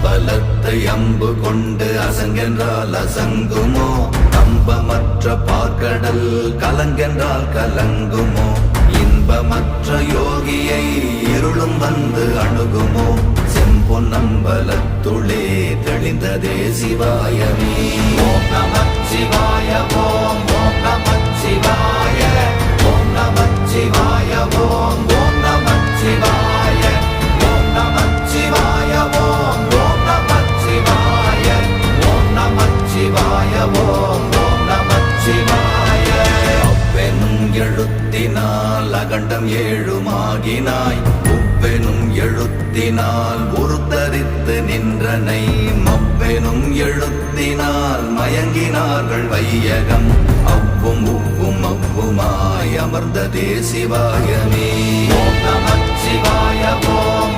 அம்பலத்தை அம்பு கொண்டு அசங்கென்றால் அசங்குமோ? நம்பமற்ற பார்க்கடல் கலங்கென்றால் கலங்குமோ? இன்பமற்ற யோகியை இருளும் வந்து அணுகுமோ? செம்பொன்னம்பலத்துளே தெளிந்ததே சிவாயமே. ஓம் நமச்சிவாய ஓம் ஓம் நமச்சிவாய ஓம் நமச்சிவாய ஓம் ஓம் நமச்சிவாய ஓம் நமச்சிவாய ஓம் ஓம் நமச்சிவாய ஓம் நமச்சிவாய ஓம் ஓம் நமச்சிவாய. அவ்வெனும் எழுத்தினால் அகண்டம் ஏழுமாகினாய், உவ்வெனும் எழுத்தினால் உருத்தரித்து நின்றனை, மவ்வெனும் எழுத்தினால் மயங்கினார்கள் வையகம், அவ்வும் உவ்வும் அவ்வுமாய் அமர்ந்ததே சிவாயமே. ஓம் நமச்சிவாய ஓம்